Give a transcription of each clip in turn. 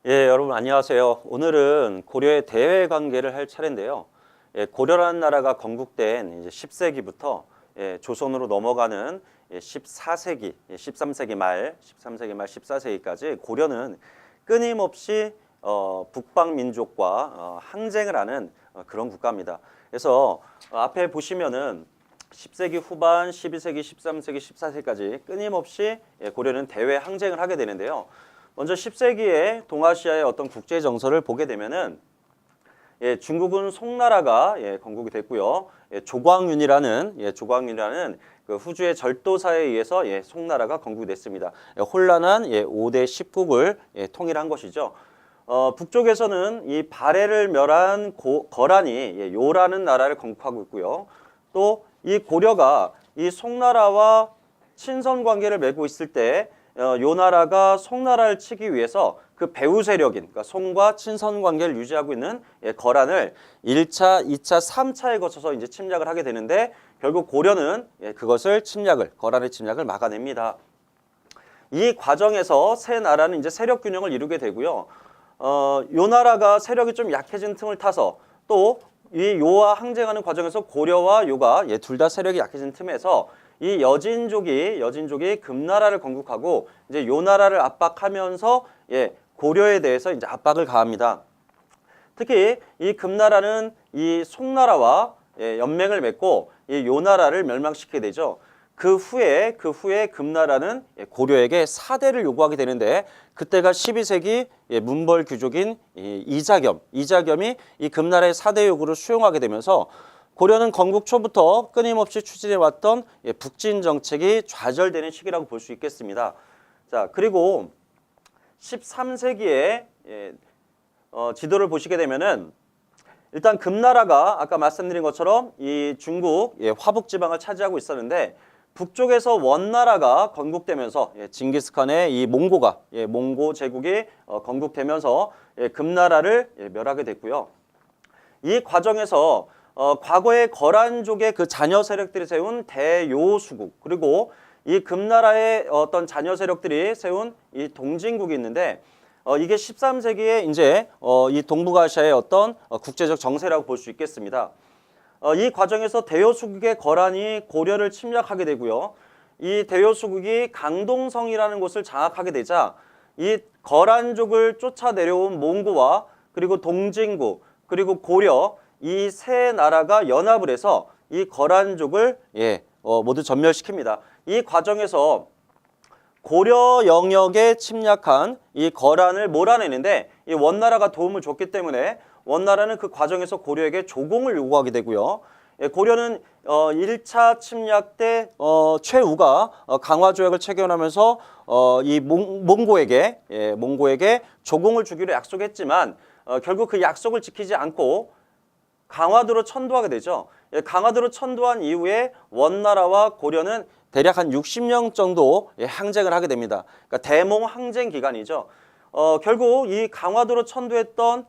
예, 여러분 안녕하세요. 오늘은 고려의 대외 관계를 할 차례인데요. 고려라는 나라가 건국된 이제 10세기부터 조선으로 넘어가는 14세기, 13세기 말, 14세기까지 고려는 끊임없이 북방 민족과 항쟁을 하는 그런 국가입니다. 그래서 앞에 보시면은 10세기 후반, 12세기, 13세기, 14세기까지 끊임없이 고려는 대외 항쟁을 하게 되는데요. 먼저 10세기에 동아시아의 어떤 국제 정서를 보게 되면은 중국은 송나라가 건국이 됐고요. 조광윤이라는 그 후주의 절도사에 의해서 송나라가 건국이 됐습니다. 혼란한 5대 10국을 통일한 것이죠. 북쪽에서는 이 발해를 멸한 거란이 요라는 나라를 건국하고 있고요. 또 이 고려가 이 송나라와 친선 관계를 맺고 있을 때 요 나라가 송나라를 치기 위해서 그 배후 세력인 그러니까 송과 친선 관계를 유지하고 있는 거란을 1차, 2차, 3차에 거쳐서 이제 침략을 하게 되는데 결국 고려는 그것을 거란의 침략을 막아냅니다. 이 과정에서 세 나라는 이제 세력 균형을 이루게 되고요. 요 나라가 세력이 좀 약해진 틈을 타서 또 이 요와 항쟁하는 과정에서 고려와 요가 둘 다 세력이 약해진 틈에서 이 여진족이 금나라를 건국하고 이제 요 나라를 압박하면서 고려에 대해서 이제 압박을 가합니다. 특히 이 금나라는 이 송나라와 연맹을 맺고 이 요 나라를 멸망시키게 되죠. 그 후에 금나라는 고려에게 사대를 요구하게 되는데 그때가 12세기 문벌 귀족인 이자겸이 이 금나라의 사대 요구를 수용하게 되면서 고려는 건국 초부터 끊임없이 추진해왔던 북진 정책이 좌절되는 시기라고 볼 수 있겠습니다. 자, 그리고 13세기에 지도를 보시게 되면은 일단 금나라가 아까 말씀드린 것처럼 이 중국 화북 지방을 차지하고 있었는데 북쪽에서 원나라가 건국되면서 징기스칸의 이 몽고 제국이 건국되면서 금나라를 멸하게 됐고요. 이 과정에서 과거의 거란족의 그 자녀 세력들이 세운 대요수국 그리고 이 금나라의 어떤 자녀 세력들이 세운 이 동진국이 있는데 이게 13세기에 이제 이 동북아시아의 어떤 국제적 정세라고 볼 수 있겠습니다. 이 과정에서 대요수국의 거란이 고려를 침략하게 되고요. 이 대요수국이 강동성이라는 곳을 장악하게 되자 이 거란족을 쫓아 내려온 몽고와 그리고 동진국 그리고 고려 이 세 나라가 연합을 해서 이 거란족을 모두 전멸시킵니다. 이 과정에서 고려 영역에 침략한 이 거란을 몰아내는데 이 원나라가 도움을 줬기 때문에 원나라는 그 과정에서 고려에게 조공을 요구하게 되고요. 고려는 1차 침략 때 최우가 강화조약을 체결하면서 이 몽고에게 조공을 주기로 약속했지만 결국 그 약속을 지키지 않고 강화도로 천도하게 되죠. 강화도로 천도한 이후에 원나라와 고려는 대략 한 60년 정도 항쟁을 하게 됩니다. 그러니까 대몽 항쟁 기간이죠. 결국 이 강화도로 천도했던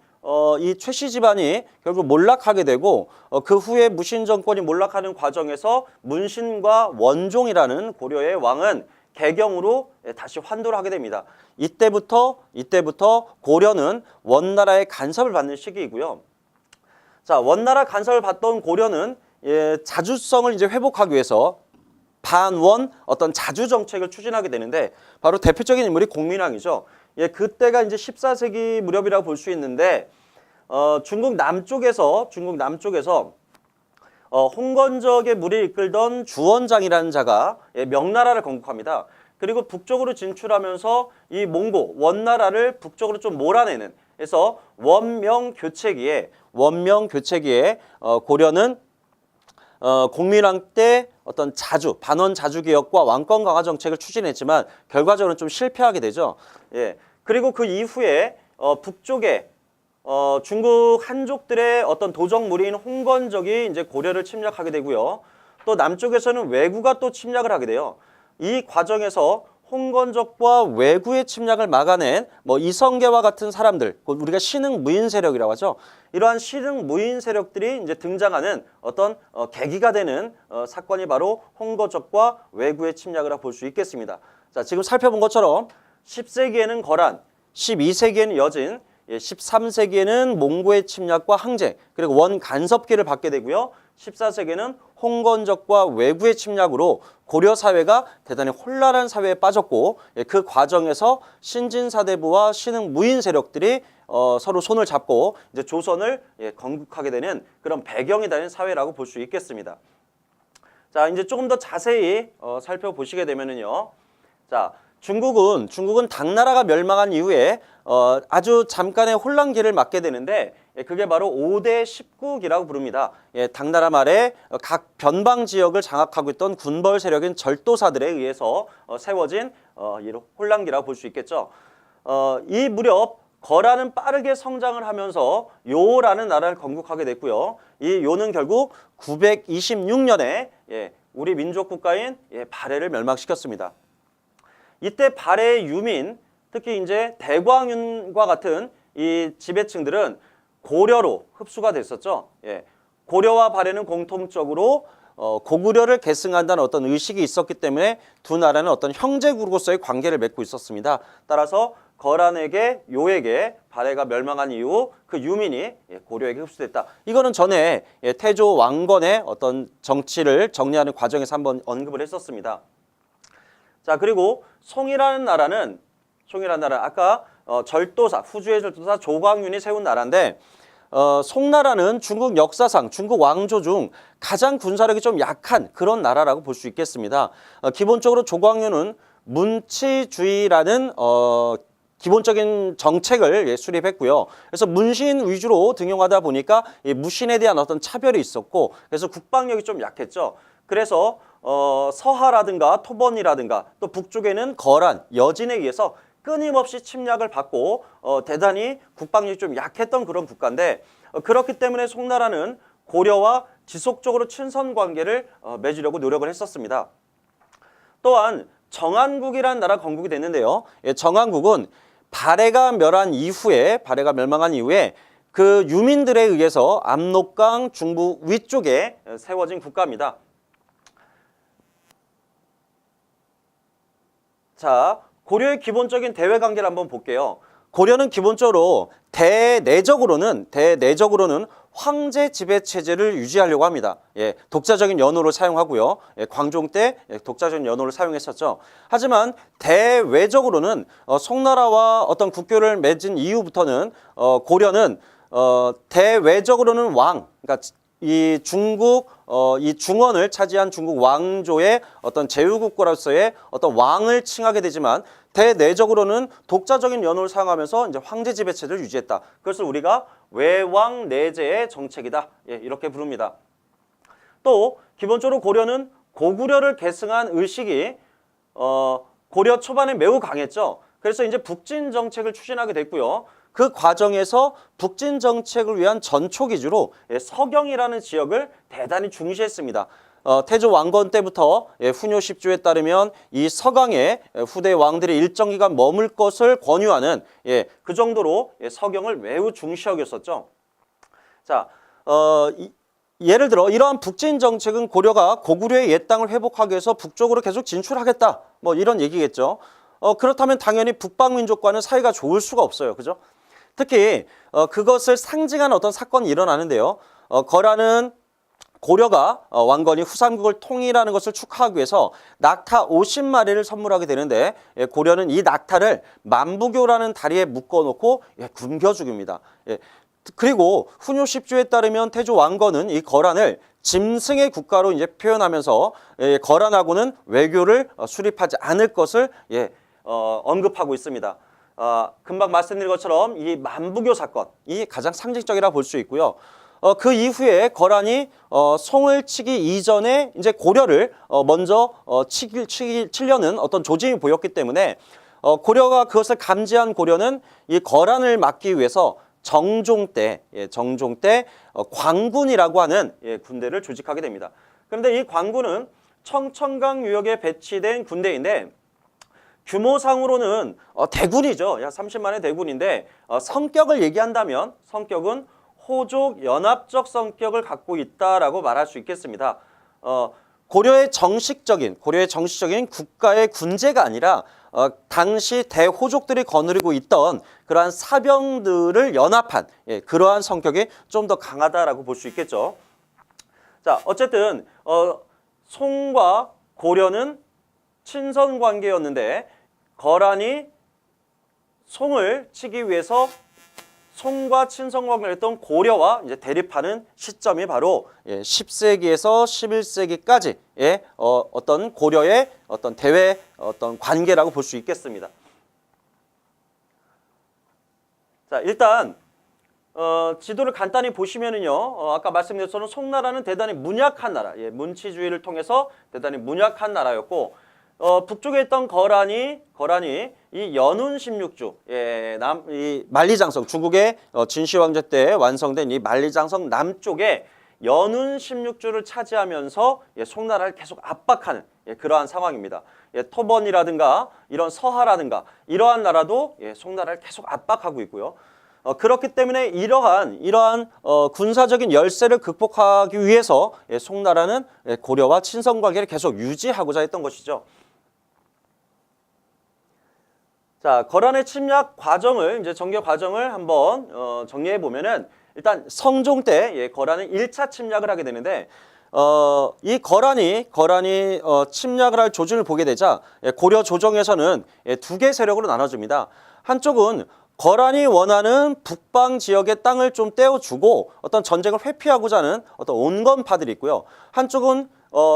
이 최씨 집안이 결국 몰락하게 되고 그 후에 무신 정권이 몰락하는 과정에서 문신과 원종이라는 고려의 왕은 개경으로 다시 환도를 하게 됩니다. 이때부터 고려는 원나라의 간섭을 받는 시기이고요. 자, 원나라 간섭을 받던 고려는 자주성을 이제 회복하기 위해서 반원 어떤 자주 정책을 추진하게 되는데 바로 대표적인 인물이 공민왕이죠. 그때가 이제 14세기 무렵이라고 볼 수 있는데 중국 남쪽에서 홍건적의 무리를 이끌던 주원장이라는 자가 명나라를 건국합니다. 그리고 북쪽으로 진출하면서 이 몽고 원나라를 북쪽으로 좀 몰아내는 그래서 원명 교체기에 고려는 공민왕 때 어떤 반원 자주 개혁과 왕권 강화 정책을 추진했지만 결과적으로는 좀 실패하게 되죠. 그리고 그 이후에 북쪽에 중국 한족들의 어떤 도적 무리인 홍건적이 이제 고려를 침략하게 되고요. 또 남쪽에서는 왜구가 또 침략을 하게 돼요. 이 과정에서 홍건적과 왜구의 침략을 막아낸 이성계와 같은 사람들, 우리가 신흥 무인 세력이라고 하죠. 이러한 신흥 무인 세력들이 이제 등장하는 어떤 계기가 되는 사건이 바로 홍건적과 왜구의 침략이라고 볼 수 있겠습니다. 자, 지금 살펴본 것처럼 10세기에는 거란, 12세기에는 여진, 13세기에는 몽고의 침략과 항쟁, 그리고 원 간섭기를 받게 되고요. 14세기에는 홍건적과 외구의 침략으로 고려 사회가 대단히 혼란한 사회에 빠졌고, 그 과정에서 신진사대부와 신흥 무인 세력들이 서로 손을 잡고 이제 조선을 건국하게 되는 그런 배경이 되는 사회라고 볼 수 있겠습니다. 자, 이제 조금 더 자세히 살펴보시게 되면은요. 자, 중국은 당나라가 멸망한 이후에 아주 잠깐의 혼란기를 맞게 되는데, 그게 바로 5대 10국이라고 부릅니다. 당나라 말에 각 변방 지역을 장악하고 있던 군벌 세력인 절도사들에 의해서 세워진 이런 혼란기라고 볼 수 있겠죠. 이 무렵 거란은 빠르게 성장을 하면서 요라는 나라를 건국하게 됐고요. 이 요는 결국 926년에 우리 민족 국가인 발해를 멸망시켰습니다. 이때 발해의 유민, 특히 이제 대광윤과 같은 이 지배층들은 고려로 흡수가 됐었죠. 고려와 발해는 공통적으로 고구려를 계승한다는 어떤 의식이 있었기 때문에 두 나라는 어떤 형제국으로서의 관계를 맺고 있었습니다. 따라서 거란에게 요에게 발해가 멸망한 이후 그 유민이 고려에게 흡수됐다. 이거는 전에 태조 왕건의 어떤 정치를 정리하는 과정에서 한번 언급을 했었습니다. 자, 그리고 송이라는 나라는 아까 절도사, 후주의 절도사 조광윤이 세운 나라인데, 송나라는 중국 역사상 중국 왕조 중 가장 군사력이 좀 약한 그런 나라라고 볼 수 있겠습니다. 기본적으로 조광윤은 문치주의라는 기본적인 정책을 수립했고요. 그래서 문신 위주로 등용하다 보니까 무신에 대한 어떤 차별이 있었고, 그래서 국방력이 좀 약했죠. 그래서 서하라든가 토번이라든가 또 북쪽에는 거란, 여진에 의해서 끊임없이 침략을 받고 대단히 국방력이 좀 약했던 그런 국가인데, 그렇기 때문에 송나라는 고려와 지속적으로 친선 관계를 맺으려고 노력을 했었습니다. 또한 정한국이라는 나라 건국이 됐는데요. 정한국은 발해가 멸망한 이후에 그 유민들에 의해서 압록강 중부 위쪽에 세워진 국가입니다. 자, 고려의 기본적인 대외 관계를 한번 볼게요. 고려는 기본적으로 대내적으로는 황제 지배 체제를 유지하려고 합니다. 독자적인 연호를 사용하고요. 광종 때 독자적인 연호를 사용했었죠. 하지만 대외적으로는 송나라와 어떤 국교를 맺은 이후부터는 고려는 대외적으로는 그러니까 이 중국 이 중원을 차지한 중국 왕조의 어떤 제후국가로서의 어떤 왕을 칭하게 되지만, 대내적으로는 독자적인 연호를 사용하면서 이제 황제 지배 체제를 유지했다. 그것을 우리가 외왕내제의 정책이다, 이렇게 부릅니다. 또 기본적으로 고려는 고구려를 계승한 의식이 고려 초반에 매우 강했죠. 그래서 이제 북진 정책을 추진하게 됐고요. 그 과정에서 북진 정책을 위한 전초 기주로 서경이라는 지역을 대단히 중시했습니다. 태조 왕건 때부터 훈요 10조에 따르면 이 서강에 후대 왕들이 일정 기간 머물 것을 권유하는 그 정도로 서경을 매우 중시 여겼었죠. 자, 예를 들어 이러한 북진 정책은 고려가 고구려의 옛 땅을 회복하기 위해서 북쪽으로 계속 진출하겠다, 뭐 이런 얘기겠죠. 그렇다면 당연히 북방 민족과는 사이가 좋을 수가 없어요, 그죠? 특히 그것을 상징하는 어떤 사건이 일어나는데요. 거란은 고려가 왕건이 후삼국을 통일하는 것을 축하하기 위해서 낙타 50마리를 선물하게 되는데, 고려는 이 낙타를 만부교라는 다리에 묶어놓고 굶겨 죽입니다. 그리고 훈요 10조에 따르면 태조 왕건은 이 거란을 짐승의 국가로 이제 표현하면서 거란하고는 외교를 수립하지 않을 것을 언급하고 있습니다. 금방 말씀드린 것처럼 이 만부교 사건이 가장 상징적이라 볼 수 있고요. 그 이후에 거란이 송을 치기 이전에 이제 고려를 먼저 치려는 어떤 조짐이 보였기 때문에 고려가 그것을 감지한 고려는 이 거란을 막기 위해서 정종 때 광군이라고 하는 군대를 조직하게 됩니다. 그런데 이 광군은 청천강 유역에 배치된 군대인데, 규모상으로는 대군이죠. 약 30만의 대군인데, 성격을 얘기한다면 성격은 호족 연합적 성격을 갖고 있다라고 말할 수 있겠습니다. 고려의 정식적인 국가의 군제가 아니라 당시 대호족들이 거느리고 있던 그러한 사병들을 연합한 그러한 성격이 좀 더 강하다라고 볼 수 있겠죠. 자, 어쨌든 송과 고려는 친선 관계였는데 거란이 송을 치기 위해서 송과 친선 관계를 했던 고려와 이제 대립하는 시점이 바로 10세기에서 11세기까지의 어떤 고려의 어떤 대외 어떤 관계라고 볼 수 있겠습니다. 자, 일단 지도를 간단히 보시면은요, 아까 말씀드린 것처럼 송나라는 대단히 문약한 나라, 문치주의를 통해서 대단히 문약한 나라였고, 북쪽에 있던 거란이 이 연운 16주, 이 만리장성, 중국의 진시 왕조 때 완성된 이 만리장성 남쪽에 연운 16주를 차지하면서 송나라를 계속 압박하는 그러한 상황입니다. 토번이라든가 이런 서하라든가 이러한 나라도 송나라를 계속 압박하고 있고요. 그렇기 때문에 이러한 군사적인 열세를 극복하기 위해서 송나라는 고려와 친선 관계를 계속 유지하고자 했던 것이죠. 자, 거란의 침략 과정을 이제 전개 과정을 한번 정리해 보면은 일단 성종 때 거란은 1차 침략을 하게 되는데 이 거란이 침략을 할 조짐을 보게 되자 고려 조정에서는 두 개 세력으로 나눠집니다. 한쪽은 거란이 원하는 북방 지역의 땅을 좀 떼어주고 어떤 전쟁을 회피하고자 하는 어떤 온건파들이 있고요. 한쪽은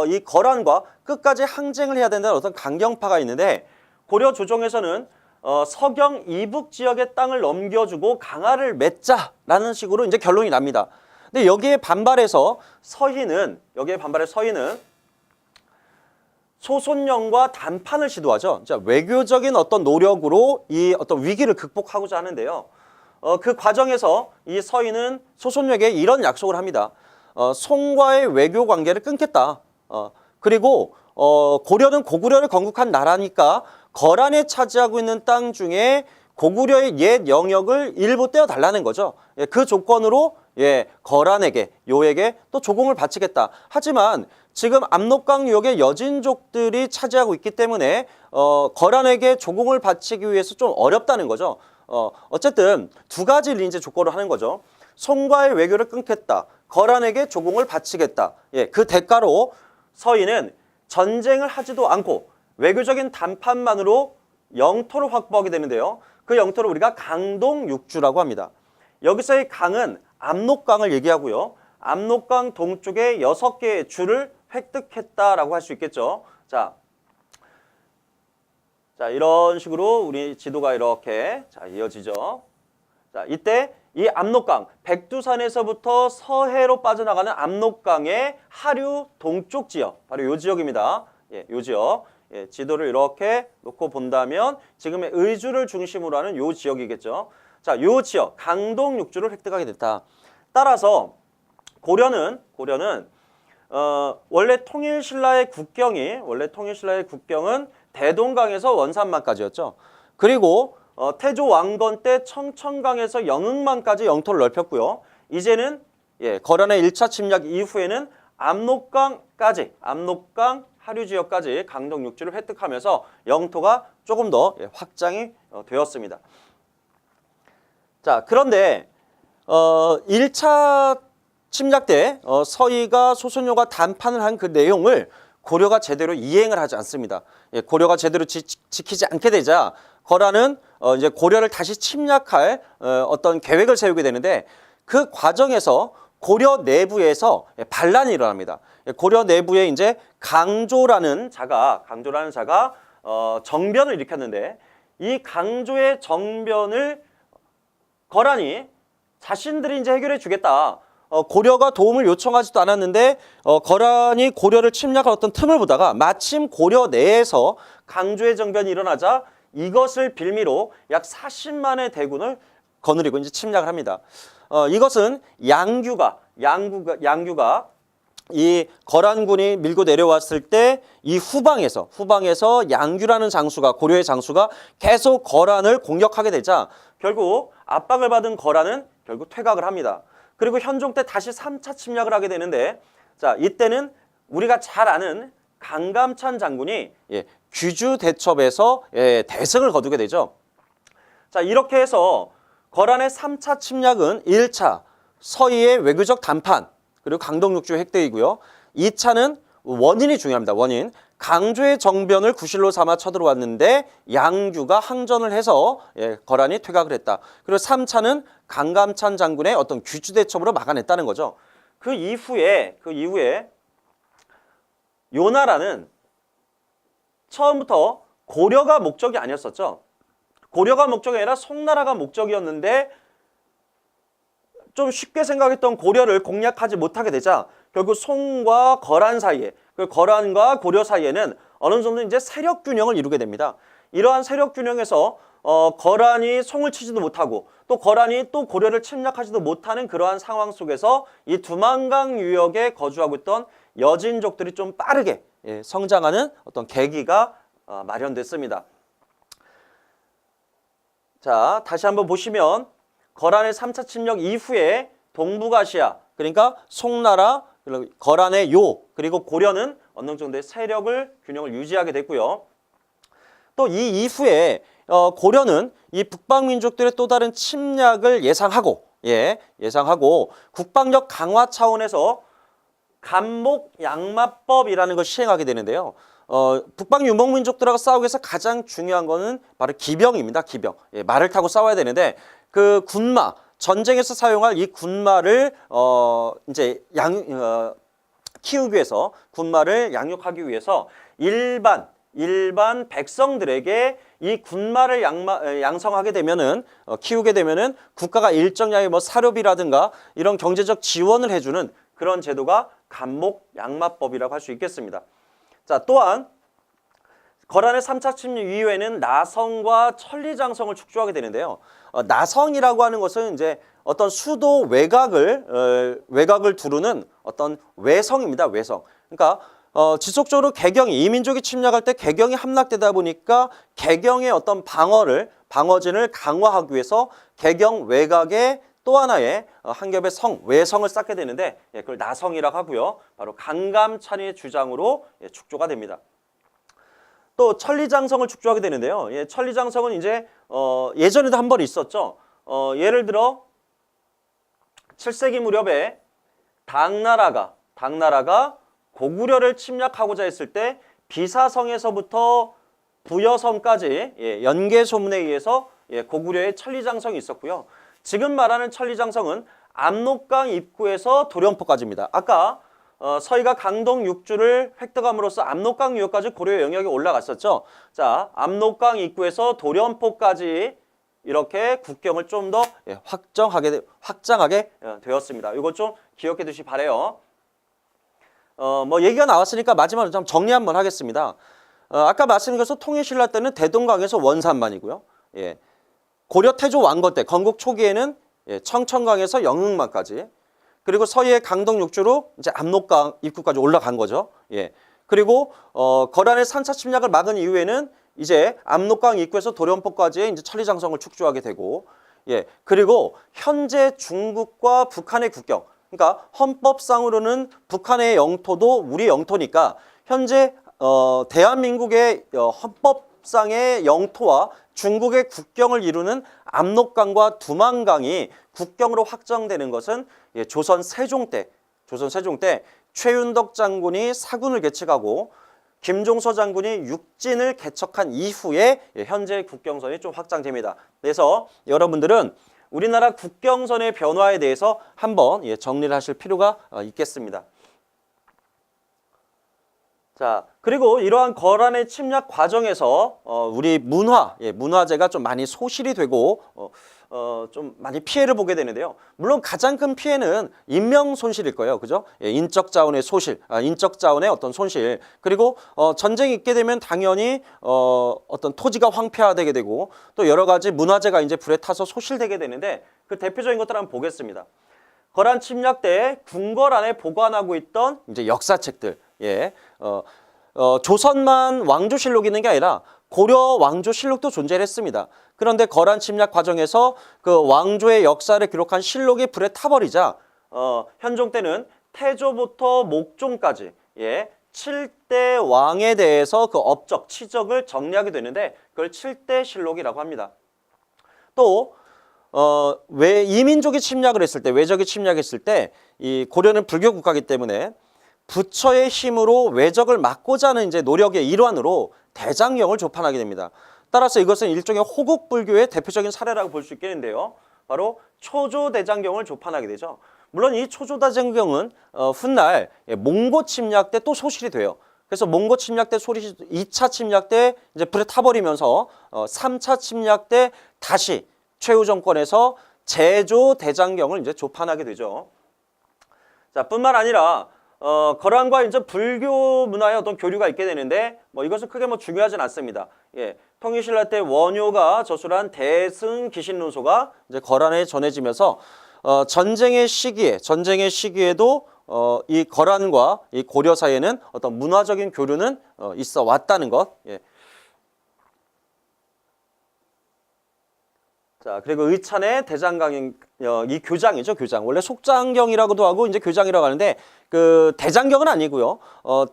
이 거란과 끝까지 항쟁을 해야 된다는 어떤 강경파가 있는데 고려 조정에서는 서경 이북 지역의 땅을 넘겨주고 강화를 맺자라는 식으로 이제 결론이 납니다. 근데 여기에 반발해서 서희는 소손영과談판을 시도하죠. 자, 외교적인 어떤 노력으로 이 어떤 위기를 극복하고자 하는데요. 그 과정에서 이 서희는 소손영에게 이런 약속을 합니다. 송과의 외교 관계를 끊겠다. 그리고 고려는 고구려를 건국한 나라니까 거란에 차지하고 있는 땅 중에 고구려의 옛 영역을 일부 떼어달라는 거죠. 그 조건으로 거란에게, 요에게 또 조공을 바치겠다. 하지만 지금 압록강 유역의 여진족들이 차지하고 있기 때문에 거란에게 조공을 바치기 위해서 좀 어렵다는 거죠. 어쨌든 두 가지를 이제 조건으로 하는 거죠. 송과의 외교를 끊겠다. 거란에게 조공을 바치겠다. 그 대가로 서희는 전쟁을 하지도 않고 외교적인談판만으로 영토를 확보하게 되는데요. 그 영토를 우리가 강동육주라고 합니다. 여기서의 강은 압록강을 얘기하고요. 압록강 동쪽에 6개의 주를 획득했다라고 할 수 있겠죠. 자, 이런 식으로 우리 지도가 이렇게 이어지죠. 자, 이때 이 압록강, 백두산에서부터 서해로 빠져나가는 압록강의 하류 동쪽 지역, 바로 이 지역입니다. 이 지역. 지도를 이렇게 놓고 본다면 지금의 의주를 중심으로 하는 이 지역이겠죠. 자, 이 지역, 강동육주를 획득하게 됐다. 따라서 고려는 원래 통일신라의 국경은 대동강에서 원산만까지였죠. 그리고 태조 왕건 때 청천강에서 영흥만까지 영토를 넓혔고요. 이제는 거란의 1차 침략 이후에는 압록강까지, 압록강 하류 지역까지 강동육지를 획득하면서 영토가 조금 더 확장이 되었습니다. 자, 그런데 1차 침략 때 서희가 소손요가談판을 한 그 내용을 고려가 제대로 이행을 하지 않습니다. 고려가 제대로 지키지 않게 되자 거란은 이제 고려를 다시 침략할 어떤 계획을 세우게 되는데 그 과정에서 고려 내부에서 반란이 일어납니다. 고려 내부에 이제 강조라는 자가 정변을 일으켰는데 이 강조의 정변을 거란이 자신들이 이제 해결해 주겠다. 고려가 도움을 요청하지도 않았는데 거란이 고려를 침략할 어떤 틈을 보다가 마침 고려 내에서 강조의 정변이 일어나자 이것을 빌미로 약 40만의 대군을 거느리고 이제 침략을 합니다. 이것은 양규가 이 거란군이 밀고 내려왔을 때 이 후방에서 양규라는 장수가 고려의 장수가 계속 거란을 공격하게 되자 결국 압박을 받은 거란은 결국 퇴각을 합니다. 그리고 현종 때 다시 3차 침략을 하게 되는데 자, 이때는 우리가 잘 아는 강감찬 장군이 귀주 대첩에서 대승을 거두게 되죠. 자, 이렇게 해서 거란의 3차 침략은 1차 서해의 외교적 단판 그리고 강동육주 획득이고요. 2차는 원인이 중요합니다. 원인. 강조의 정변을 구실로 삼아 쳐들어왔는데 양규가 항전을 해서 거란이 퇴각을 했다. 그리고 3차는 강감찬 장군의 어떤 귀주 대첩으로 막아냈다는 거죠. 그 이후에 요 나라는 처음부터 고려가 목적이 아니었었죠. 고려가 목적이 아니라 송나라가 목적이었는데 좀 쉽게 생각했던 고려를 공략하지 못하게 되자 결국 송과 거란 사이에, 그 거란과 고려 사이에는 어느 정도 이제 세력 균형을 이루게 됩니다. 이러한 세력 균형에서 거란이 송을 치지도 못하고 또 거란이 또 고려를 침략하지도 못하는 그러한 상황 속에서 이 두만강 유역에 거주하고 있던 여진족들이 좀 빠르게 성장하는 어떤 계기가 마련됐습니다. 자, 다시 한번 보시면 거란의 3차 침략 이후에 동북아시아, 그러니까 송나라, 거란의 요, 그리고 고려는 어느 정도의 세력을 균형을 유지하게 됐고요. 또 이 이후에 고려는 이 북방민족들의 또 다른 침략을 예상하고 국방력 강화 차원에서 간목 양마법이라는 걸 시행하게 되는데요. 북방 유목민족들하고 싸우기 위해서 가장 중요한 거는 바로 기병입니다. 기병. 말을 타고 싸워야 되는데 그 군마, 전쟁에서 사용할 이 군마를 이제 키우기 위해서, 군마를 양육하기 위해서 일반 백성들에게 이 군마를 양성하게 되면은 키우게 되면은 국가가 일정량의 뭐 사료비라든가 이런 경제적 지원을 해주는 그런 제도가 간목 양마법이라고 할 수 있겠습니다. 자, 또한 거란의 3차 침략 이후에는 나성과 천리장성을 축조하게 되는데요. 나성이라고 하는 것은 이제 어떤 수도 외곽을 두르는 어떤 외성입니다. 외성. 그러니까 지속적으로 개경이, 이민족이 침략할 때 개경이 함락되다 보니까 개경의 어떤 방어진을 강화하기 위해서 개경 외곽에 또 하나의 한 겹의 성, 외성을 쌓게 되는데 그걸 나성이라고 하고요. 바로 강감찬의 주장으로 축조가 됩니다. 또 천리장성을 축조하게 되는데요. 천리장성은 이제 예전에도 한 번 있었죠. 예를 들어 7세기 무렵에 당나라가 고구려를 침략하고자 했을 때 비사성에서부터 부여섬까지 연개소문에 의해서 고구려의 천리장성이 있었고요. 지금 말하는 천리장성은 압록강 입구에서 도련포까지입니다. 아까 서희가 강동 육주를 획득함으로써 압록강 유역까지 고려의 영역에 올라갔었죠. 자, 압록강 입구에서 도련포까지 이렇게 국경을 좀 더 확장하게 되었습니다. 이거 좀 기억해 두시 바래요. 뭐 얘기가 나왔으니까 마지막으로 좀 정리 한번 하겠습니다. 아까 말씀드린 것은 통일신라 때는 대동강에서 원산만이고요. 고려 태조 왕건 때 건국 초기에는 청천강에서 영흥만까지, 그리고 서해의 강동 육주로 이제 압록강 입구까지 올라간 거죠. 그리고 거란의 3차 침략을 막은 이후에는 이제 압록강 입구에서 도련포까지의 이제 천리장성을 축조하게 되고, 그리고 현재 중국과 북한의 국경, 그러니까 헌법상으로는 북한의 영토도 우리 영토니까 현재 대한민국의 헌법상의 영토와 중국의 국경을 이루는 압록강과 두만강이 국경으로 확정되는 것은 조선 세종 때 최윤덕 장군이 사군을 개척하고 김종서 장군이 육진을 개척한 이후에 현재 국경선이 좀 확장됩니다. 그래서 여러분들은 우리나라 국경선의 변화에 대해서 한번 정리를 하실 필요가 있겠습니다. 자, 그리고 이러한 거란의 침략 과정에서 우리 문화재가 좀 많이 소실이 되고 좀 많이 피해를 보게 되는데요. 물론 가장 큰 피해는 인명 손실일 거예요. 그죠? 인적 자원의 소실, 인적 자원의 어떤 손실. 그리고 전쟁이 있게 되면 당연히 어떤 토지가 황폐화되게 되고 또 여러 가지 문화재가 이제 불에 타서 소실되게 되는데 그 대표적인 것들 한번 보겠습니다. 거란 침략 때 궁궐 안에 보관하고 있던 이제 역사책들. 조선만 왕조실록이 있는 게 아니라 고려 왕조실록도 존재했습니다. 그런데 거란 침략 과정에서 그 왕조의 역사를 기록한 실록이 불에 타버리자 현종 때는 태조부터 목종까지 7대 왕에 대해서 그 업적, 치적을 정리하게 되는데 그걸 7대 실록이라고 합니다. 또 이민족이 침략을 했을 때, 외적이 침략했을 때 이 고려는 불교 국가이기 때문에 부처의 힘으로 외적을 막고자 하는 이제 노력의 일환으로 대장경을 조판하게 됩니다. 따라서 이것은 일종의 호국 불교의 대표적인 사례라고 볼 수 있겠는데요. 바로 초조대장경을 조판하게 되죠. 물론 이 초조대장경은 훗날 몽고 침략 때 또 소실이 돼요. 그래서 몽고 침략 때 2차 침략 때 이제 불에 타버리면서 3차 침략 때 다시 최후 정권에서 제조대장경을 이제 조판하게 되죠. 자, 뿐만 아니라 거란과 이제 불교 문화의 어떤 교류가 있게 되는데 이것은 크게 중요하진 않습니다. 예, 통일신라 때 원효가 저술한 대승기신론소가 이제 거란에 전해지면서 전쟁의 시기에도 이 거란과 이 고려 사이에는 어떤 문화적인 교류는 있어 왔다는 것. 예. 자, 그리고 의찬의 대장경, 이 교장이죠, 교장. 원래 속장경이라고도 하고 이제 교장이라고 하는데 그 대장경은 아니고요.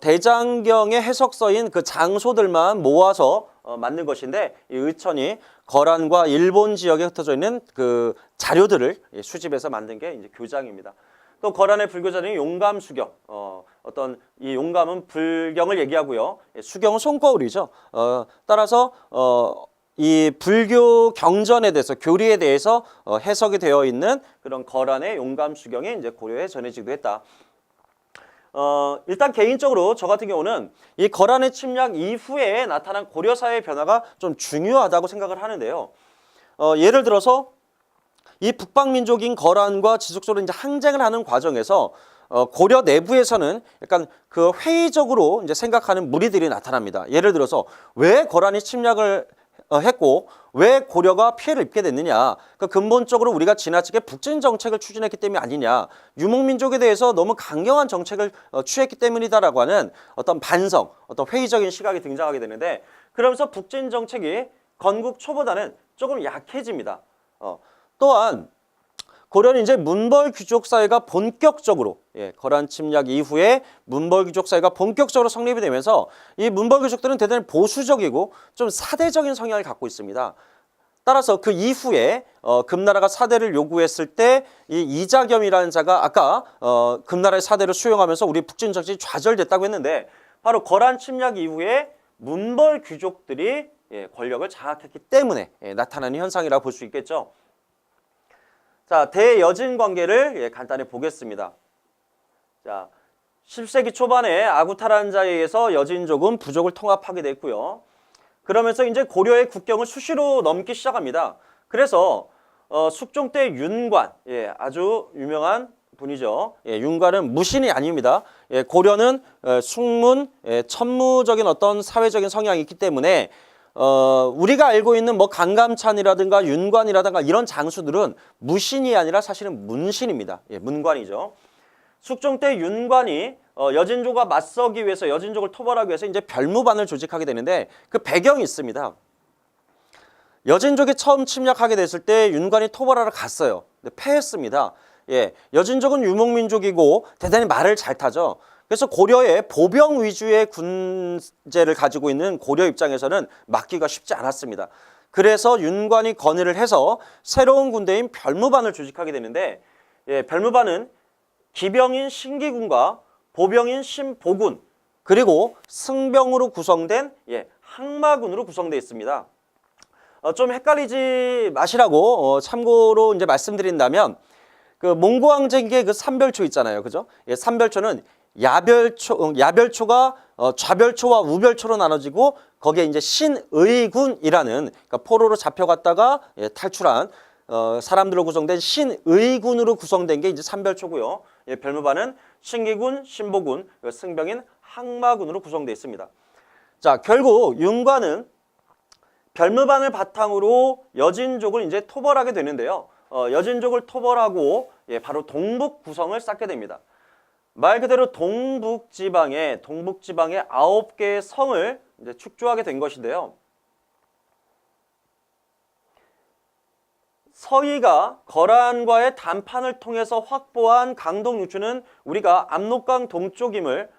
대장경의 해석서인 그 장소들만 모아서 만든 것인데 이 의천이 거란과 일본 지역에 흩어져 있는 그 자료들을 수집해서 만든 게 이제 교장입니다. 또 거란의 불교자는 용감수경, 어떤 이 용감은 불경을 얘기하고요. 수경은 손거울이죠. 따라서 이 불교 경전에 대해서 교리에 대해서 해석이 되어 있는 그런 거란의 용감수경이 이제 고려에 전해지기도 했다. 일단 개인적으로 저 같은 경우는 이 거란의 침략 이후에 나타난 고려 사회의 변화가 좀 중요하다고 생각을 하는데요. 예를 들어서 이 북방민족인 거란과 지속적으로 이제 항쟁을 하는 과정에서 고려 내부에서는 약간 그 회의적으로 이제 생각하는 무리들이 나타납니다. 예를 들어서 왜 거란이 침략을 했고 왜 고려가 피해를 입게 됐느냐. 그 근본적으로 우리가 지나치게 북진 정책을 추진했기 때문이 아니냐. 유목민족에 대해서 너무 강경한 정책을 취했기 때문이다라고 하는 어떤 반성, 어떤 회의적인 시각이 등장하게 되는데 그러면서 북진 정책이 건국 초보다는 조금 약해집니다. 또한 고려는 이제 문벌 귀족 사회가 본격적으로 거란 침략 이후에 문벌 귀족 사회가 본격적으로 성립이 되면서 이 문벌 귀족들은 대단히 보수적이고 좀 사대적인 성향을 갖고 있습니다. 따라서 그 이후에 금나라가 사대를 요구했을 때 이 이자겸이라는 자가 아까 금나라의 사대를 수용하면서 우리 북진 정책이 좌절됐다고 했는데 바로 거란 침략 이후에 문벌 귀족들이 권력을 장악했기 때문에 나타나는 현상이라고 볼 수 있겠죠. 자, 대여진 관계를 간단히 보겠습니다. 자, 10세기 초반에 아구타란자에 의해서 여진족은 부족을 통합하게 됐고요. 그러면서 이제 고려의 국경을 수시로 넘기 시작합니다. 그래서 숙종 때 윤관, 아주 유명한 분이죠. 윤관은 무신이 아닙니다. 고려는 숙문, 천무적인 어떤 사회적인 성향이 있기 때문에 우리가 알고 있는 강감찬이라든가 윤관이라든가 이런 장수들은 무신이 아니라 사실은 문신입니다. 문관이죠. 숙종 때 윤관이 여진족과 맞서기 위해서 여진족을 토벌하기 위해서 이제 별무반을 조직하게 되는데 그 배경이 있습니다. 여진족이 처음 침략하게 됐을 때 윤관이 토벌하러 갔어요. 근데 패했습니다. 여진족은 유목민족이고 대단히 말을 잘 타죠. 그래서 고려의 보병 위주의 군제를 가지고 있는 고려 입장에서는 막기가 쉽지 않았습니다. 그래서 윤관이 건의를 해서 새로운 군대인 별무반을 조직하게 되는데 별무반은 기병인 신기군과 보병인 신보군 그리고 승병으로 구성된 항마군으로 구성되어 있습니다. 좀 헷갈리지 마시라고 참고로 이제 말씀드린다면 그 몽고항쟁기의 그 삼별초 있잖아요. 그죠? 삼별초는 야별초가 좌별초와 우별초로 나눠지고 거기에 이제 신의군이라는 그러니까 포로로 잡혀갔다가 탈출한 사람들로 구성된 신의군으로 구성된 게 이제 삼별초고요. 별무반은 신기군, 신보군, 승병인 항마군으로 구성되어 있습니다. 자, 결국 윤관은 별무반을 바탕으로 여진족을 이제 토벌하게 되는데요. 여진족을 토벌하고 바로 동북 구성을 쌓게 됩니다. 말 그대로 동북지방에 9개의 성을 이제 축조하게 된 것인데요. 서희가 거란과의談판을 통해서 확보한 강동 육주는 우리가 압록강 동쪽임을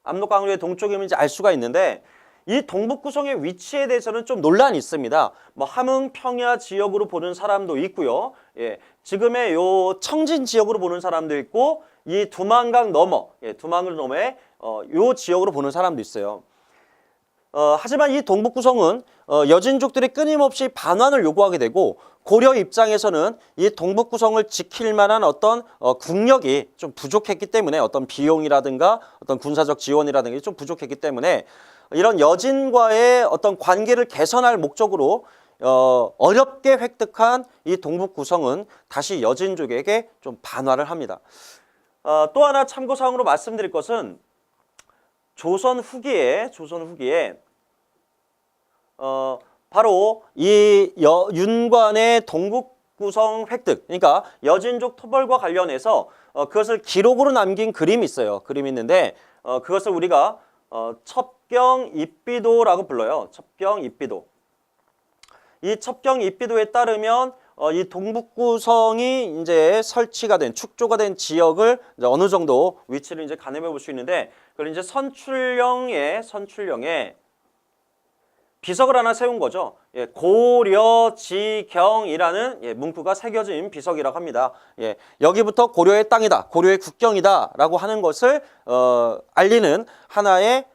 압록강우리의 동쪽이면 이제 알 수가 있는데 이 동북 구성의 위치에 대해서는 좀 논란이 있습니다. 뭐 함흥, 평야 지역으로 보는 사람도 있고요. 예, 지금의 요 청진 지역으로 보는 사람도 있고 이 두만강 너머, 두만강 너머의 요 지역으로 보는 사람도 있어요. 하지만 이 동북 구성은 여진족들이 끊임없이 반환을 요구하게 되고 고려 입장에서는 이 동북 구성을 지킬 만한 어떤 국력이 좀 부족했기 때문에 어떤 비용이라든가 어떤 군사적 지원이라든가 좀 부족했기 때문에 이런 여진과의 어떤 관계를 개선할 목적으로 어렵게 획득한 이 동북 구성은 다시 여진족에게 좀 반환을 합니다. 또 하나 참고사항으로 말씀드릴 것은 조선 후기에 바로 이 윤관의 동북 구성 획득, 그러니까 여진족 토벌과 관련해서 그것을 기록으로 남긴 그림이 있어요. 그림이 있는데 그것을 우리가 첩경입비도라고 불러요. 첩경입비도. 이 첩경입비도에 따르면 이 동북 구성이 이제 설치가 된 축조가 된 지역을 이제 어느 정도 위치를 이제 가늠해 볼 수 있는데 그걸 이제 선출령에 비석을 하나 세운 거죠. 예, 고려지경이라는 문구가 새겨진 비석이라고 합니다. 예, 여기부터 고려의 땅이다, 고려의 국경이다라고 하는 것을 알리는 하나의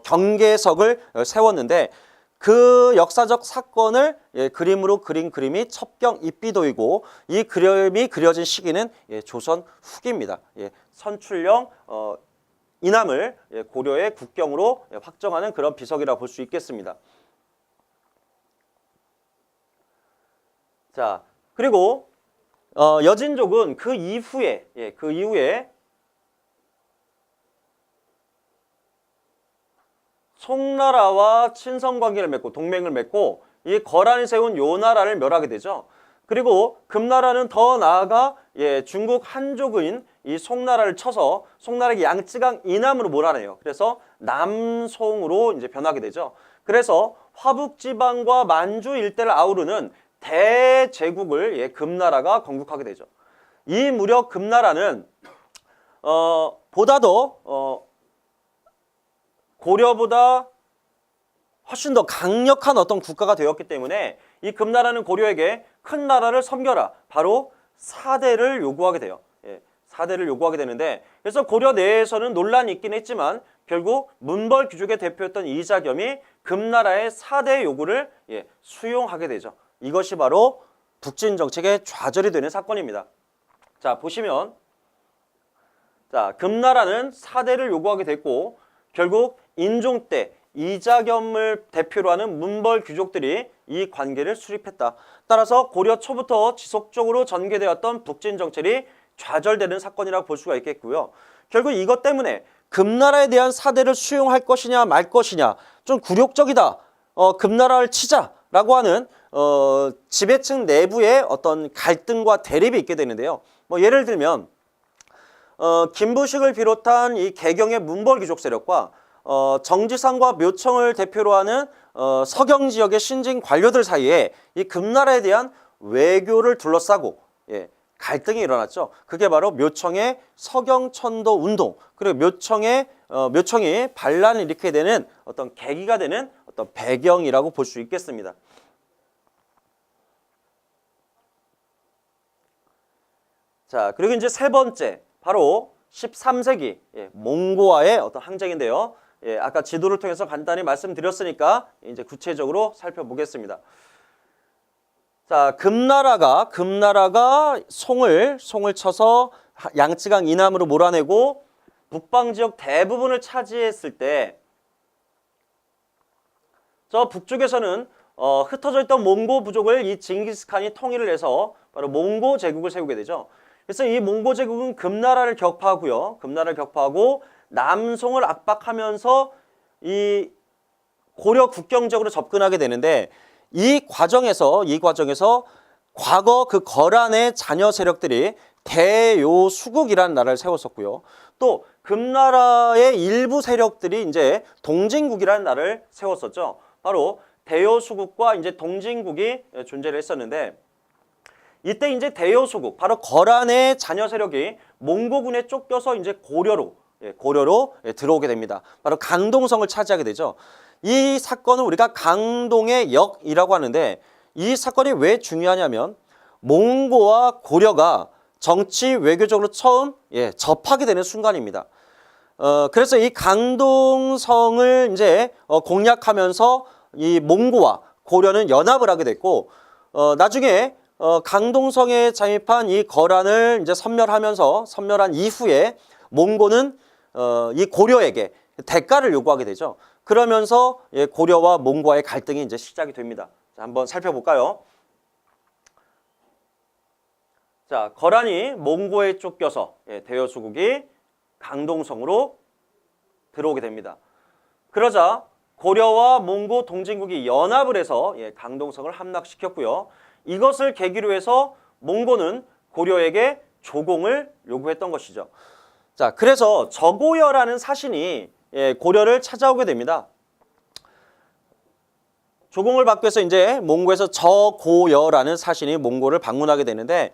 경계석을 세웠는데 그 역사적 사건을 그림으로 그린 그림이 첩경입비도이고 이 그림이 그려진 시기는 조선 후기입니다. 선출령 이남을 고려의 국경으로 확정하는 그런 비석이라고 볼 수 있겠습니다. 자, 그리고 여진족은 그 이후에 송나라와 친선 관계를 맺고 동맹을 맺고 이 거란이 세운 요 나라를 멸하게 되죠. 그리고 금나라는 더 나아가 중국 한족인 이 송나라를 쳐서 송나라의 양쯔강 이남으로 몰아내요. 그래서 남송으로 이제 변하게 되죠. 그래서 화북 지방과 만주 일대를 아우르는 대제국을 금나라가 건국하게 되죠. 이 무렵 금나라는 보다 더 고려보다 훨씬 더 강력한 어떤 국가가 되었기 때문에 이 금나라는 고려에게 큰 나라를 섬겨라, 바로 사대를 요구하게 돼요. 사대를 요구하게 되는데 그래서 고려 내에서는 논란이 있긴 했지만 결국 문벌 귀족의 대표였던 이자겸이 금나라의 사대 요구를 수용하게 되죠. 이것이 바로 북진 정책의 좌절이 되는 사건입니다. 자, 보시면 금나라는 사대를 요구하게 됐고 결국 인종 때 이자겸을 대표로 하는 문벌 귀족들이 이 관계를 수립했다. 따라서 고려 초부터 지속적으로 전개되었던 북진 정책이 좌절되는 사건이라고 볼 수가 있겠고요. 결국 이것 때문에 금나라에 대한 사대를 수용할 것이냐 말 것이냐 좀 굴욕적이다. 금나라를 치자라고 하는 지배층 내부의 어떤 갈등과 대립이 있게 되는데요. 뭐 예를 들면 김부식을 비롯한 이 개경의 문벌 귀족 세력과 정지상과 묘청을 대표로 하는 서경 지역의 신진 관료들 사이에 이 금나라에 대한 외교를 둘러싸고 갈등이 일어났죠. 그게 바로 묘청의 서경천도 운동, 그리고 묘청이 반란을 일으키게 되는 어떤 계기가 되는 어떤 배경이라고 볼 수 있겠습니다. 자, 그리고 이제 세 번째, 바로 13세기 몽고와의 어떤 항쟁인데요. 아까 지도를 통해서 간단히 말씀드렸으니까 이제 구체적으로 살펴보겠습니다. 자, 금나라가 송을 쳐서 양쯔강 이남으로 몰아내고 북방 지역 대부분을 차지했을 때 저 북쪽에서는 흩어져 있던 몽고 부족을 이 징기스칸이 통일을 해서 바로 몽고 제국을 세우게 되죠. 그래서 이 몽고 제국은 금나라를 격파하고요. 금나라를 격파하고 남송을 압박하면서 이 고려 국경 지역으로 접근하게 되는데 이 과정에서 과거 그 거란의 자녀 세력들이 대요수국이라는 나라를 세웠었고요. 또 금나라의 일부 세력들이 이제 동진국이라는 나라를 세웠었죠. 바로 대요수국과 이제 동진국이 존재를 했었는데 이때 이제 대요수국, 바로 거란의 자녀 세력이 몽고군에 쫓겨서 이제 고려로 고려로 들어오게 됩니다. 바로 강동성을 차지하게 되죠. 이 사건은 우리가 강동의 역이라고 하는데 이 사건이 왜 중요하냐면 몽고와 고려가 정치 외교적으로 처음 접하게 되는 순간입니다. 그래서 이 강동성을 이제 공략하면서 이 몽고와 고려는 연합을 하게 됐고 나중에 강동성에 잠입한 이 거란을 이제 섬멸한 이후에 몽고는 이 고려에게 대가를 요구하게 되죠. 그러면서 고려와 몽고와의 갈등이 이제 시작이 됩니다. 자, 한번 살펴볼까요? 자, 거란이 몽고에 쫓겨서 대여수국이 강동성으로 들어오게 됩니다. 그러자 고려와 몽고 동진국이 연합을 해서 강동성을 함락시켰고요. 이것을 계기로 해서 몽고는 고려에게 조공을 요구했던 것이죠. 자, 그래서 저고여라는 사신이 고려를 찾아오게 됩니다. 조공을 받기 위해서 이제 몽고에서 저고여라는 사신이 몽고를 방문하게 되는데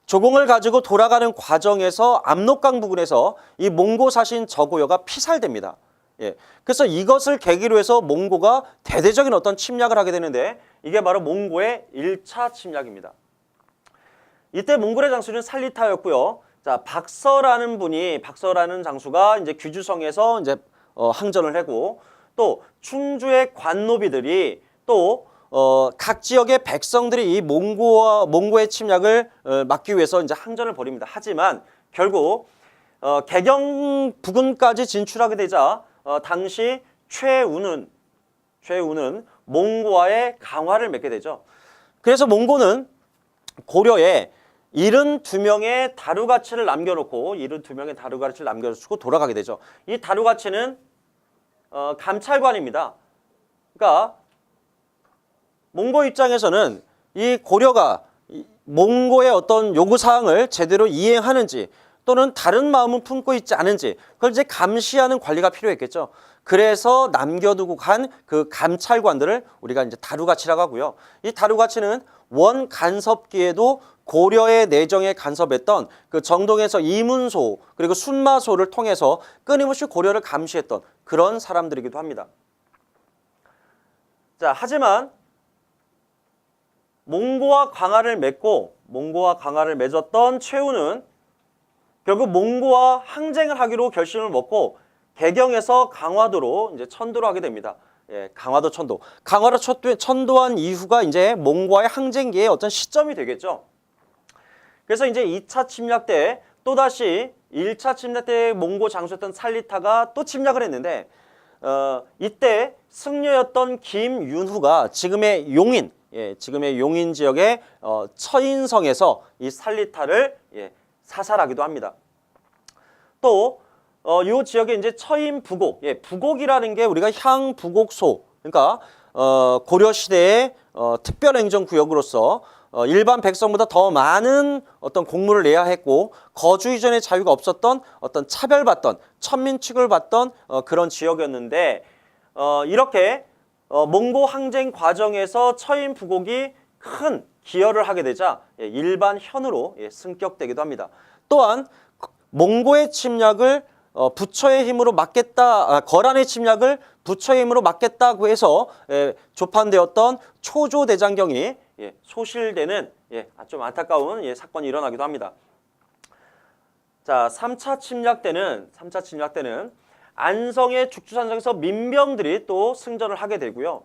조공을 가지고 돌아가는 과정에서 압록강 부근에서 이 몽고 사신 저고여가 피살됩니다. 그래서 이것을 계기로 해서 몽고가 대대적인 어떤 침략을 하게 되는데 이게 바로 몽고의 1차 침략입니다. 이때 몽골의 장수는 살리타였고요. 자, 박서라는 장수가 이제 귀주성에서 이제 항전을 하고 또 충주의 관노비들이 또 각 지역의 백성들이 이 몽고의 침략을 막기 위해서 이제 항전을 벌입니다. 하지만 결국 개경 부근까지 진출하게 되자 당시 최우는 몽고와의 강화를 맺게 되죠. 그래서 몽고는 고려에 72명의 다루가치를 남겨놓고 돌아가게 되죠. 이 다루가치는 감찰관입니다. 그러니까 몽고 입장에서는 이 고려가 몽고의 어떤 요구사항을 제대로 이행하는지 또는 다른 마음을 품고 있지 않은지 그걸 이제 감시하는 관리가 필요했겠죠. 그래서 남겨두고 간 그 감찰관들을 우리가 이제 다루가치라고 하고요. 이 다루가치는 원 간섭기에도 고려의 내정에 간섭했던 그 정동에서 이문소 그리고 순마소를 통해서 끊임없이 고려를 감시했던 그런 사람들이기도 합니다. 자, 하지만 몽고와 강화를 맺었던 최우는 결국 몽고와 항쟁을 하기로 결심을 먹고 개경에서 강화도로 이제 천도를 하게 됩니다. 강화도 천도. 강화도 천도한 이후가 이제 몽고와의 항쟁기의 어떤 시점이 되겠죠. 그래서 이제 2차 침략 때 또다시 1차 침략 때 몽고 장수였던 살리타가 또 침략을 했는데 이때 승려였던 김윤후가 지금의 용인 지역의 처인성에서 이 살리타를 사살하기도 합니다. 또 이 지역에 이제 처인 부곡, 부곡이라는 게 우리가 향부곡소, 그러니까 고려 시대의 특별행정구역으로서 일반 백성보다 더 많은 어떤 공물을 내야 했고 거주 이전의 자유가 없었던 어떤 차별받던 천민 취급을 받던 그런 지역이었는데 이렇게 몽고 항쟁 과정에서 처인 부곡이 큰 기여를 하게 되자 일반 현으로 승격되기도 합니다. 또한 몽고의 침략을 부처의 힘으로 막겠다, 거란의 침략을 부처의 힘으로 막겠다고 해서 조판되었던 초조대장경이 소실되는 좀 안타까운 사건이 일어나기도 합니다. 자, 3차 침략 때는 안성의 죽주산성에서 민병들이 또 승전을 하게 되고요.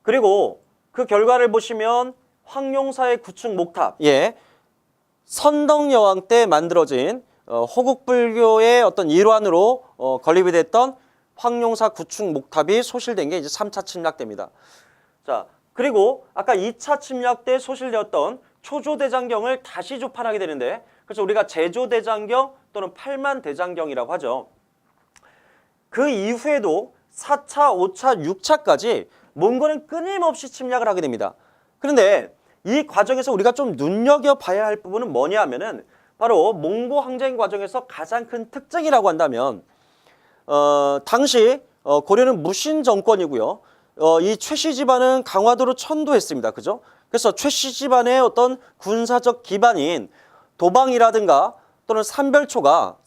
그리고 그 결과를 보시면 황룡사의 구축 목탑, 선덕여왕 때 만들어진 호국불교의 어떤 일환으로 건립이 됐던 황룡사 구축 목탑이 소실된 게 이제 3차 침략 때입니다. 자, 그리고 아까 2차 침략 때 소실되었던 초조대장경을 다시 조판하게 되는데 그래서 우리가 제조대장경 또는 팔만대장경이라고 하죠. 그 이후에도 4차, 5차, 6차까지 몽고는 끊임없이 침략을 하게 됩니다. 그런데 이 과정에서 우리가 좀 눈여겨봐야 할 부분은 뭐냐 하면은 바로 몽고 항쟁 과정에서 가장 큰 특징이라고 한다면 당시 고려는 무신 정권이고요. 이 최씨 집안은 강화도로 천도했습니다. 그죠? 그래서 최씨 집안의 어떤 군사적 기반인 도방이라든가 또는 삼별초가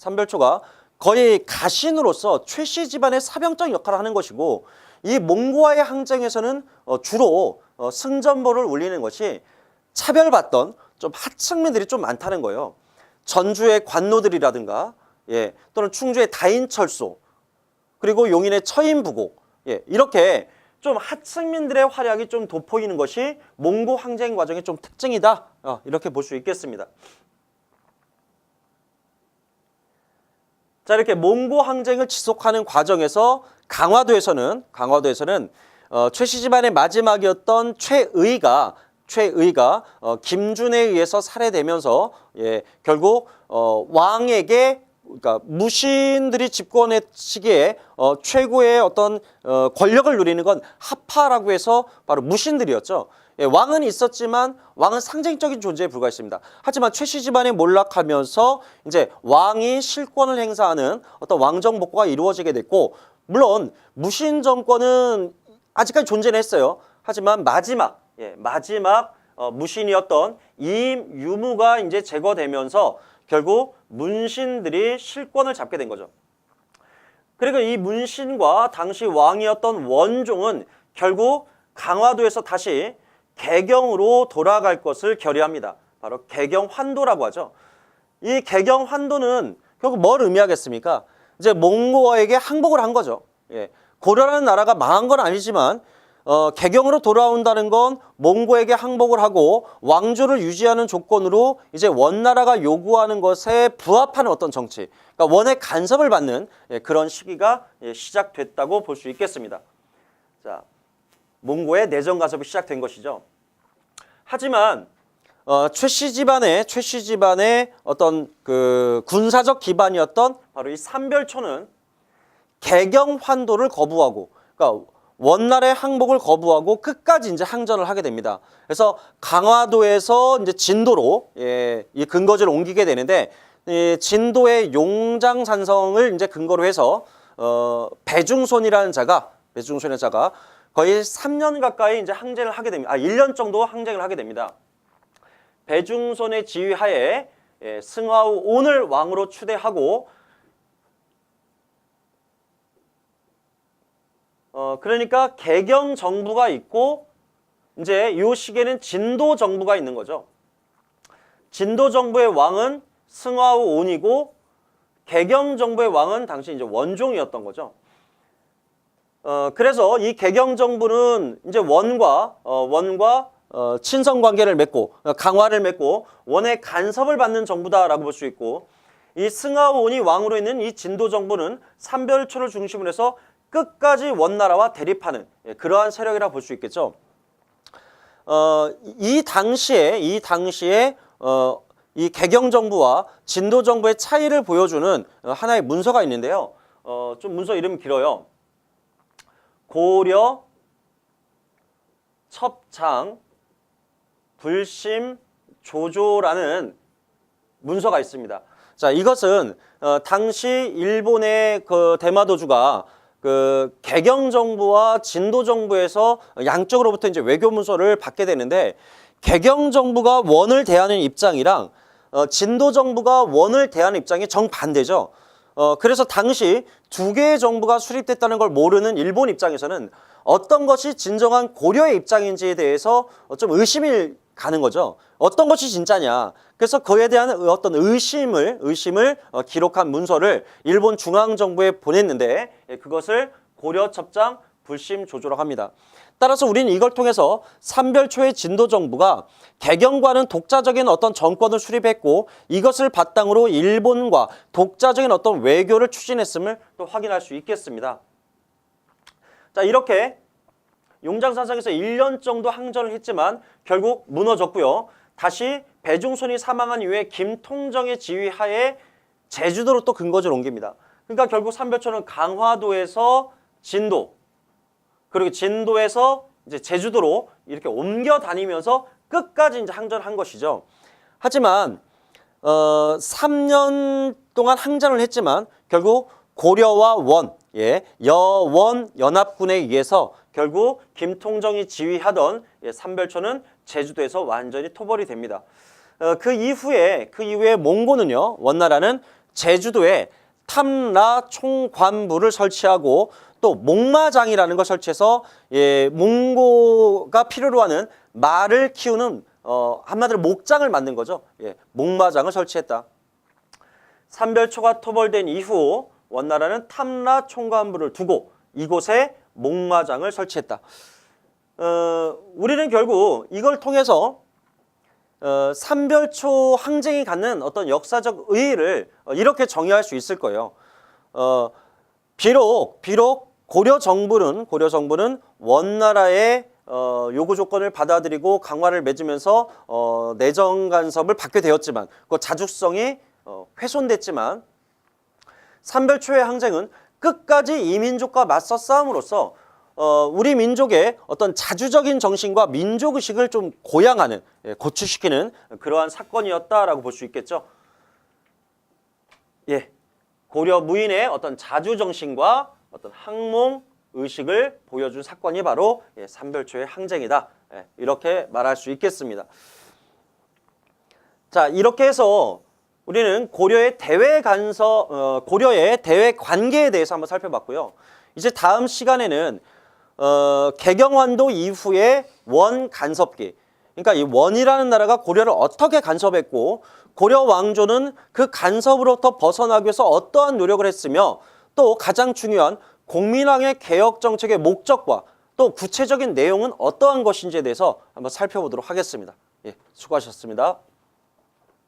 거의 가신으로서 최씨 집안의 사병적 역할을 하는 것이고, 이 몽고와의 항쟁에서는 주로 승전보를 울리는 것이 차별받던 좀 하층민들이 좀 많다는 거예요. 전주의 관노들이라든가, 예, 또는 충주의 다인철소, 그리고 용인의 처인부곡, 예, 이렇게 좀 하층민들의 활약이 좀 돋보이는 것이 몽고 항쟁 과정의 좀 특징이다, 이렇게 볼 수 있겠습니다. 자, 이렇게 몽고 항쟁을 지속하는 과정에서 강화도에서는 최씨 집안의 마지막이었던 최의가 김준에 의해서 살해되면서, 예, 결국 왕에게, 그러니까 무신들이 집권의 시기에 최고의 어떤 권력을 누리는 건 하파라고 해서 바로 무신들이었죠. 예, 왕은 있었지만 왕은 상징적인 존재에 불과했습니다. 하지만 최씨 집안이 몰락하면서 이제 왕이 실권을 행사하는 어떤 왕정 복구가 이루어지게 됐고, 물론 무신 정권은 아직까지 존재는 했어요. 하지만 마지막 무신이었던 임유무가 이제 제거되면서 결국 문신들이 실권을 잡게 된 거죠. 그리고 이 문신과 당시 왕이었던 원종은 결국 강화도에서 다시 개경으로 돌아갈 것을 결의합니다. 바로 개경환도라고 하죠. 이 개경환도는 결국 뭘 의미하겠습니까? 이제 몽고에게 항복을 한 거죠. 예. 고려라는 나라가 망한 건 아니지만 개경으로 돌아온다는 건 몽고에게 항복을 하고 왕조를 유지하는 조건으로 이제 원나라가 요구하는 것에 부합하는 어떤 정치, 그러니까 원의 간섭을 받는, 예, 그런 시기가, 예, 시작됐다고 볼 수 있겠습니다. 자, 몽고의 내정 간섭이 시작된 것이죠. 하지만 최씨 집안의 어떤 그 군사적 기반이었던 바로 이 삼별초는 개경환도를 거부하고, 그러니까 원나라의 항복을 거부하고 끝까지 이제 항전을 하게 됩니다. 그래서 강화도에서 이제 진도로, 예, 이 근거지를 옮기게 되는데, 진도의 용장산성을 이제 근거로 해서 배중손이라는 자가 거의 3년 가까이 이제 항쟁을 하게 됩니다. 1년 정도 항쟁을 하게 됩니다. 배중손의 지휘하에, 예, 승하우 온을 왕으로 추대하고, 그러니까 개경 정부가 있고, 이제 이 시기에는 진도 정부가 있는 거죠. 진도 정부의 왕은 승하우 온이고, 개경 정부의 왕은 당시 이제 원종이었던 거죠. 그래서 이 개경 정부는 이제 원과 친선 관계를 맺고, 강화를 맺고 원의 간섭을 받는 정부다라고 볼 수 있고, 이 승하우 온이 왕으로 있는 이 진도 정부는 삼별초를 중심으로 해서 끝까지 원나라와 대립하는, 예, 그러한 세력이라 볼 수 있겠죠. 이 당시에 이 개경 정부와 진도 정부의 차이를 보여주는 하나의 문서가 있는데요. 좀 문서 이름이 길어요. 고려 첩장 불심 조조라는 문서가 있습니다. 자, 이것은 당시 일본의 그 대마도주가 그 개경 정부와 진도 정부에서 양쪽으로부터 이제 외교 문서를 받게 되는데, 개경 정부가 원을 대하는 입장이랑 진도 정부가 원을 대하는 입장이 정반대죠. 그래서 당시 두 개의 정부가 수립됐다는 걸 모르는 일본 입장에서는 어떤 것이 진정한 고려의 입장인지에 대해서 좀 의심이 가는 거죠. 어떤 것이 진짜냐. 그래서 그에 대한 어떤 의심을 기록한 문서를 일본 중앙정부에 보냈는데, 그것을 고려첩장 불심조조라고 합니다. 따라서 우리는 이걸 통해서 삼별초의 진도 정부가 개경과는 독자적인 어떤 정권을 수립했고, 이것을 바탕으로 일본과 독자적인 어떤 외교를 추진했음을 또 확인할 수 있겠습니다. 자, 이렇게 용장산성에서 1년 정도 항전을 했지만 결국 무너졌고요. 다시 배중손이 사망한 이후에 김통정의 지휘하에 제주도로 또 근거지를 옮깁니다. 그러니까 결국 삼별초는 강화도에서 진도, 그리고 진도에서 이제 제주도로 이렇게 옮겨 다니면서 끝까지 이제 항전한 것이죠. 하지만 3년 동안 항전을 했지만 결국 고려와 원, 여원 연합군에 의해서 결국 김통정이 지휘하던 삼별초는 제주도에서 완전히 토벌이 됩니다. 그 이후에 몽고는요, 원나라는 제주도에 탐라 총관부를 설치하고 또 목마장이라는 걸 설치해서 몽고가 필요로 하는 말을 키우는 한마디로 목장을 만든 거죠. 목마장을 설치했다. 삼별초가 토벌된 이후 원나라는 탐라 총관부를 두고 이곳에 목마장을 설치했다. 우리는 결국 이걸 통해서 삼별초 항쟁이 갖는 어떤 역사적 의의를 이렇게 정의할 수 있을 거예요. 비록 고려 정부는 원나라의 요구 조건을 받아들이고 강화를 맺으면서 내정 간섭을 받게 되었지만 그 자주성이 훼손됐지만 삼별초의 항쟁은 끝까지 이 민족과 맞서 싸움으로써 우리 민족의 어떤 자주적인 정신과 민족의식을 좀 고양하는, 고취시키는 그러한 사건이었다라고 볼 수 있겠죠. 고려 무인의 어떤 자주정신과 어떤 항몽의식을 보여준 사건이 바로 삼별초의 항쟁이다. 이렇게 말할 수 있겠습니다. 자, 이렇게 해서 우리는 고려의 대외 관계에 대해서 한번 살펴봤고요. 이제 다음 시간에는 개경환도 이후의 원 간섭기, 그러니까 이 원이라는 나라가 고려를 어떻게 간섭했고 고려 왕조는 그 간섭으로부터 벗어나기 위해서 어떠한 노력을 했으며 또 가장 중요한 공민왕의 개혁 정책의 목적과 또 구체적인 내용은 어떠한 것인지에 대해서 한번 살펴보도록 하겠습니다. 수고하셨습니다.